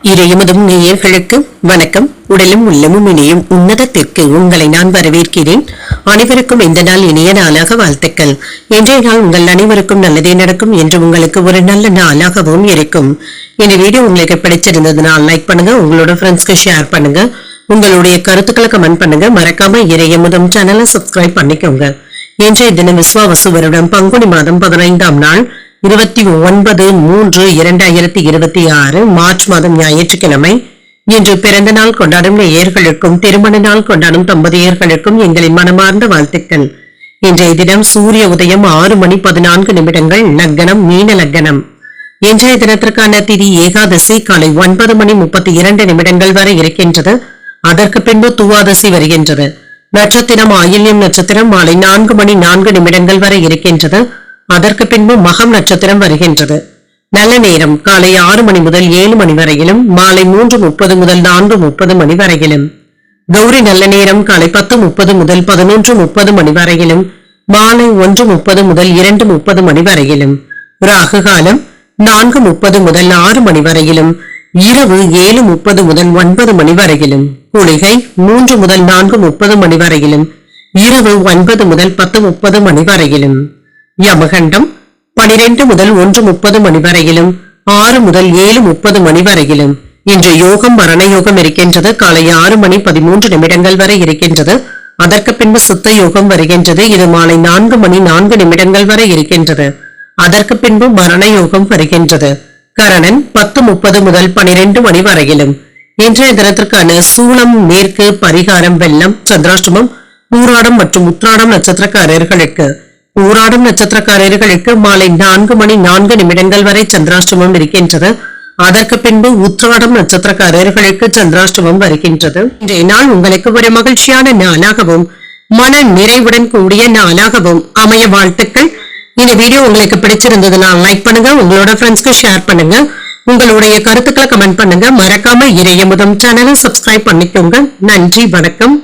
இறையமுதும் நேயர்களுக்கு வணக்கம். உடலும் உள்ளமும் இணையும் உன்னதத்திற்கு உங்களை நான் வரவேற்கிறேன். அனைவருக்கும் இந்த நாள் இனிய நாளாக வாழ்த்துக்கள். இன்றைய நாள் உங்கள் அனைவருக்கும் நல்லதே நடக்கும் என்று உங்களுக்கு ஒரு நல்ல நாளாகவும் இருக்கும். இந்த வீடியோ உங்களுக்கு பிடிச்சிருந்ததுனால் லைக் பண்ணுங்க, உங்களோட ஃப்ரெண்ட்ஸ்க்கு ஷேர் பண்ணுங்க, உங்களுடைய கருத்துக்களை கமெண்ட் பண்ணுங்க. மறக்காம இறையமுதும் சேனலை சப்ஸ்கிரைப் பண்ணிக்கோங்க. இன்றைய தினம் விஸ்வாவசு வருடம் பங்குனி மாதம் 15ஆம் நாள் 29/3/2026 மார்ச் மாதம் ஞாயிற்றுக்கிழமை. இன்று பிறந்த நாள் கொண்டாடும் நேயர்களுக்கும் திருமண நாள் கொண்டாடும் தம்பதியர்களுக்கும் எங்களின் மனமார்ந்த வாழ்த்துக்கள். இன்றைய தினம் சூரிய உதயம் 6:14 லக்னம் மீன லக்னம். இன்றைய தினத்திற்கான திதி ஏகாதசி காலை 9:32 வரை இருக்கின்றது. அதற்கு பின்பு துவாதசி வருகின்றது. நட்சத்திரம் ஆயில்யம் நட்சத்திரம் மாலை 4:04 வரை இருக்கின்றது. அதற்கு பின்பு மகம் நட்சத்திரம் வருகின்றது. நல்ல நேரம் காலை 6 மணி முதல் 7 மணி வரையிலும், மாலை 3:30 முதல் 4:30 மணி வரையிலும். கௌரி நல்ல நேரம் காலை 10:30 முதல் 11:30 மணி வரையிலும், மாலை 1:30 முதல் 2:30 மணி வரையிலும். ராகு காலம் 4:30 முதல் 6 மணி வரையிலும், இரவு 7:30 முதல் 9 மணி வரையிலும். குளிகை 3 முதல் 4:30 மணி வரையிலும், இரவு 9 முதல் 10:30 மணி வரையிலும். யமகண்டம் 12 முதல் 1:30 மணி வரையிலும், 6 முதல் 7:30 மணி வரையிலும். இன்று யோகம் மரண யோகம் இருக்கின்றது. காலை 6:13 வரை இருக்கின்றது. அதற்கு பின்பு சித்த யோகம் வருகின்றது. இது மாலை 4:04 வரை இருக்கின்றது. அதற்கு பின்பு மரண யோகம் வருகின்றது. கரணன் 10:30 முதல் 12 மணி வரையிலும். இன்றைய தினத்திற்கான சூலம் மேற்கு, பரிகாரம் வெள்ளம், சந்திராஷ்டமம் பூராடம் மற்றும் உத்ராடம் நட்சத்திரக்காரர்களுக்கு. பூராடம் நட்சத்திரக்காரர்களுக்கு மாலை 4:04 வரை சந்திராஷ்டமம் இருக்கின்றது. அதற்கு பின்பு உத்ராடம் நட்சத்திரக்காரர்களுக்கு சந்திராஷ்டமம் வருகின்றது. இன்றைய நாள் உங்களுக்கு ஒரு மகிழ்ச்சியான நாளாகவும் மன நிறைவுடன் கூடிய நாளாகவும் அமைய வாழ்த்துக்கள். இந்த வீடியோ உங்களுக்கு பிடிச்சிருந்ததுனால் லைக் பண்ணுங்க, உங்களோட ஃப்ரெண்ட்ஸ்க்கு ஷேர் பண்ணுங்க, உங்களுடைய கருத்துக்களை கமெண்ட் பண்ணுங்க. மறக்காம இறையமுதம் சேனலை சப்ஸ்கிரைப் பண்ணிக்கோங்க. நன்றி, வணக்கம்.